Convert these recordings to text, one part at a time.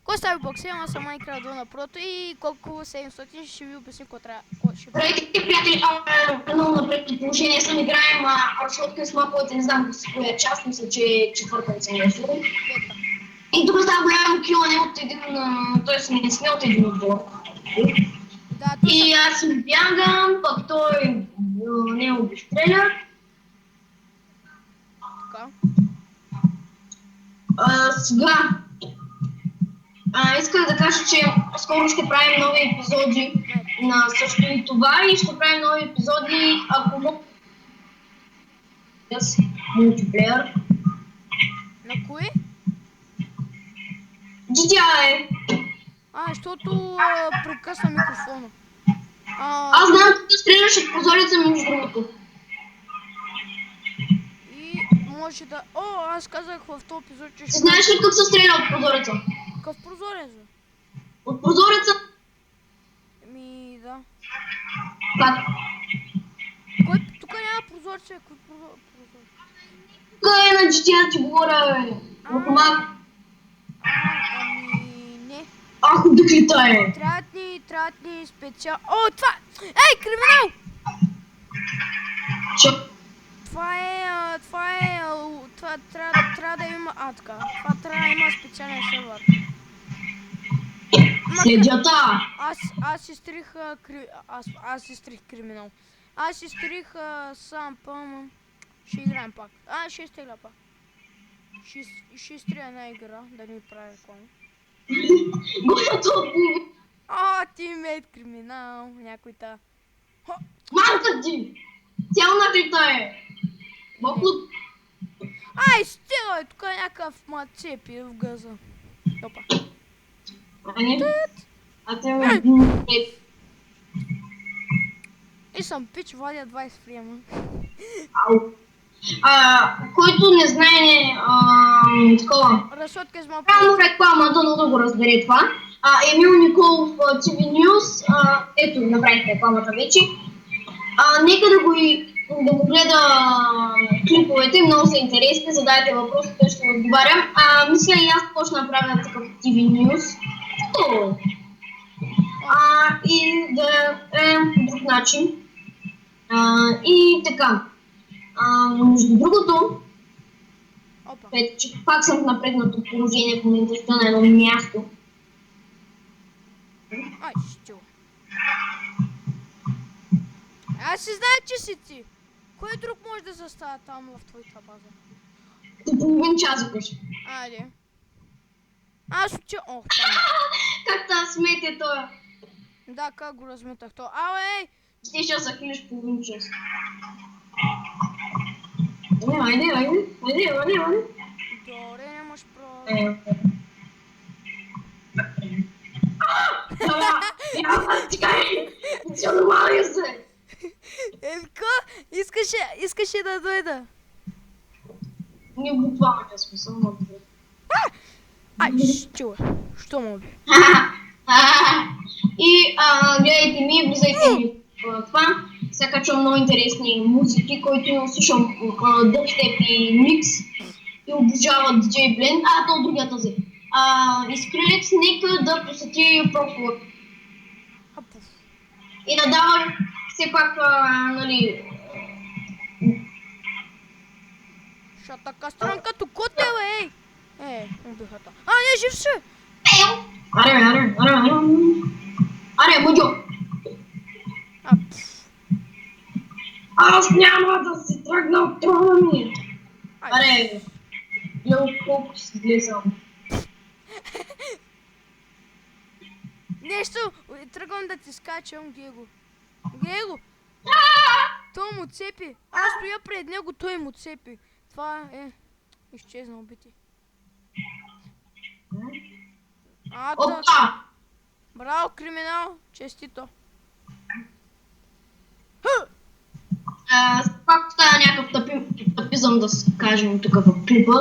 Коста бокс, има са Minecraft 2 на прото и колко 700 ще ви обясня какво трябва. Здравейте, приятели, много напред положение съм играем разходка с маповете, не знам с коя част, мисля, че е четвърта не нещо. Пета. И тук става голямо килане от един, т.е. не сме от един отбор. Да, то И са... аз му бягам, пък той не обестреля. Така. Сега, исках да кажа, че скоро ще правим нови епизоди на също и това и ще правим нови епизоди, ако мога с мултиплеер. На кои? GTA. Защото прекъсва микрофона. Аз знам как да стреляш от прозореца между другото. И може да... О, аз казах в този епизод, че ще... Знаеш ли как се стреля от прозореца? Какъв прозорец, бе? От прозореца? Ми, да. Как? Кой... Тук няма прозорец, бе. Кой прозорец? Тук е на GTA, ти говоря, бе. От мак. Ами... Не. Ах, дъклита е. Трябват ни специал... О, това... Ей, криминал! Че? Това трябва да има... така. Това трябва да има специален сервер. Следята. Аз изтрих аз изтрих криминал. Аз изтрих сам пълно. Ще играем пак. Ще изтегля пак. Ще изтрия една игра, да ми прави реклама. Готово. Тимейт криминал, някой та. Манка ти. Цял наклита е. Боклук. Стига, тук е някакъв мацепи в газа. Опа. И съм пич, владя 20 фриема. Ау. Който не знае такова. Разсотка с малко. Рано реклама, да го разбере това. Емил Николов TV News, ето направих рекламата вече. Нека да го гледа клиповете, много са интересни, задайте въпроси, той ще ви отговарям. Мисля и аз почна да правя такъв TV News. И да е по друг начин. И така. Между другото, че пак съм в напреднато положение в момента, ще на едно място. Що? Аз си знае, че си ти. Кой друг може да застава там в твоята база? До половин час викаш. Айде. Аз уча... Как та смете той? Да, как го разметах то. Ей! Ти ще се хилиш половин час. Айде. Добре, нямаш право. Чакай! Нормални се! Искаше да дойда. Не буквално смисъл, но... Що му бе? И гледайте ми, влизайте ми в това. Сега качвам много интересни музики, които слушам дъбстеп и микс и обожават DJ Blend. То другия този. Изкрилец, нека да посети профила. И да дава все пак, нали... Шата кастран като коте, бе, ей! Убиха та. Не, жив си! Аре, мъджо! Аз няма да си тръгна от трона ми! Аре, колко си глезам. Нещо, тръгвам да ти скачам, Гего. Той му цепи. Аз стоя пред него, той му цепи. Това е изчезна убити. Опа! Браво, криминал, честито. Пак става някакъв тъпизъм да кажем тук в клипа,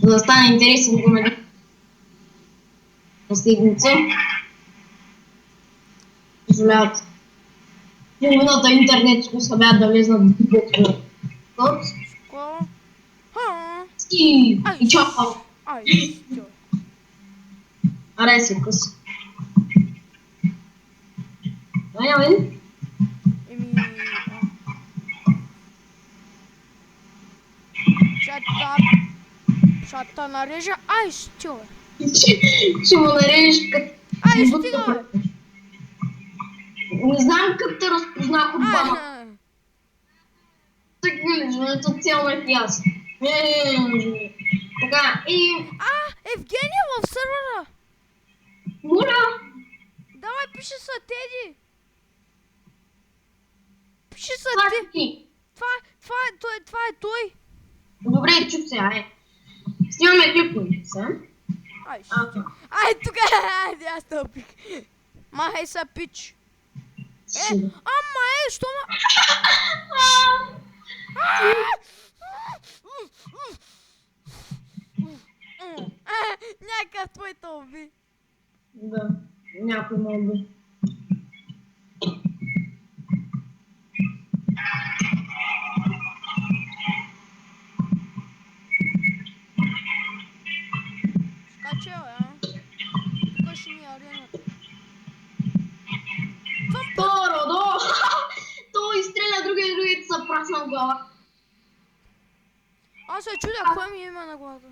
за да стане интересен го на седмица. Позволяват половината интернет успяват да влезнат в дълбоко код. И чао! Аре си къс. Няма ли? Еми... Ще та нарежа... Ай, стига, бе. Ще му нарежеш като Ай, бутка стига, бе. пръв. Не знам как те разпознах от двама. Ай, Так вилиш, но ето цял ме пияс. Така, и... Евгения в сървъра! Моля! Давай, пише са Теди! Пише са Това Теди! си ти. Това е той! Добре, чук се, ай. Снимаме клипове сега. Ай, ще... Ай, тук! Айде, аз тъпих. Махай са, пич! Ама що ма... Някакъв твой те уби. Да, някой ме уби. Скачай, а? Тук ще ни е арената. Торо, той изстреля другите са прасна в глава. Аз се чудя, кой ми има на главата?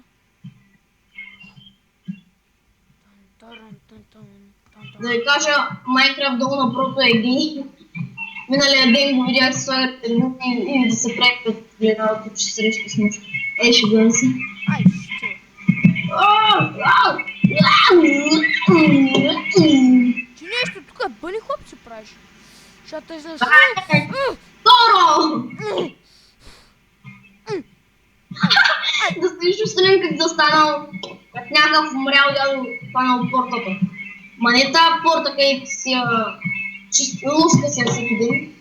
Да ви кажа, Майнкрафт долу напрото е гей. Миналия ден го видях с своите люки и да се прекват гледалото, че срещу с мъж. Ще гледам си. Ай, ще. Ти нещо тук бъни хоп си правиш. Ще те излез. Торо! Да стоиш устрем как застанал, как някакъв умрял дядо хванал портата. Ма не тази порта, където си луска си всеки ден.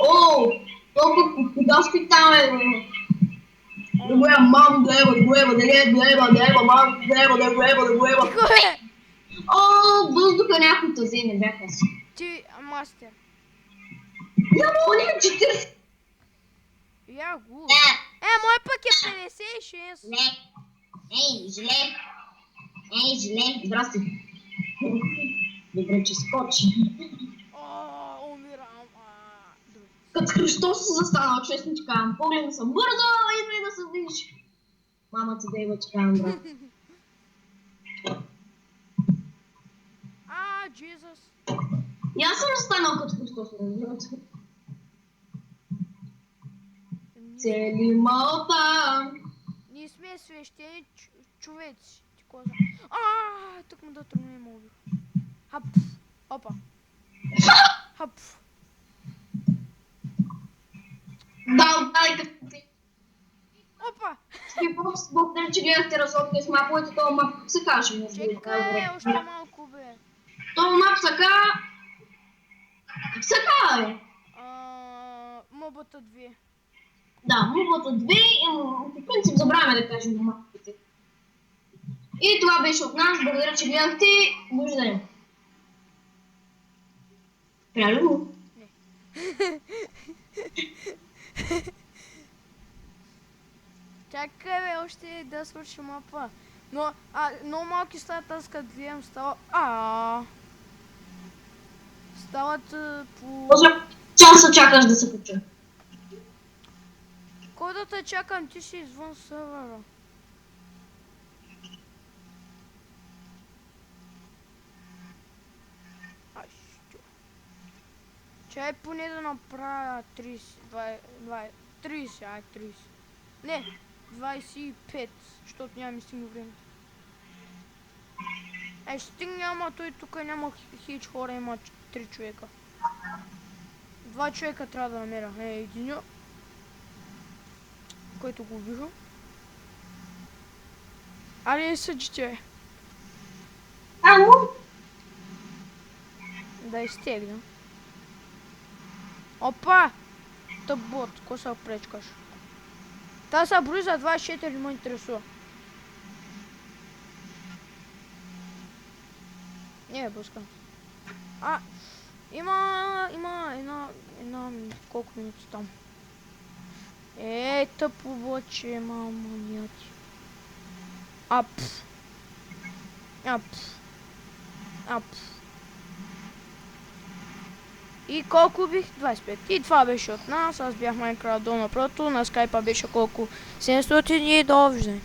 О, толкова кудаски там е. Да го еба, мам, да го еба, мам, да го еба. Тихо е! О, въздуха някой тази, не бях аз. Ти, мастер. Няма, ония 40. Я го. Мой пък е 56. Не. Ей, жиле. Здрасти. Добре, че скочи. Умирам. Добре. Като Христос се застанал, честно ти казвам. Погледна съм бързо, идвай да се видиш. Мама ти да има, че казвам, брат. Джизус. И аз съм застанал като Христос, разбирате. Цели малта. Ние сме свещени човеци. Ти коза. Тук му да тръгне ме убих. Хап. Опа. Хап. Да, отдай като ти. Опа. И благодаря, че гледахте разходка с маповете, това мап как се каже. Чекай, още малко бе. Това мап сака... Как се каже? Мобата 2. Да, мувата 2 и по принцип забравяме да кажем мапите. И това беше от нас, благодаря, че гледахте. Довиждане. Трябва ли го? Не. Чакай бе, още да свърши мапа. Но, много малки стават, аз като гледам става... Стават по... После часа чакаш да се почуе. Кой да те чакам, ти си извън сървъра. Чай поне да направя 30, 30. Не, 25, защото няма ми стигне време. Ще стигне, ама той тук няма хич хора, има 3 човека. 2 човека трябва да намеря. Един, който го убиха. Не съдите. Да изтегна. Опа! Тъбот, ко се пречкаш? Та са брои за 24, ме интересува. Не, пускам. Има една колко минути там. Тъпо боче, мама няти. И колко бих? 25. И това беше от нас. Аз бях Minecraft Дона Прото. На скайпа беше колко? 700 и довиждане.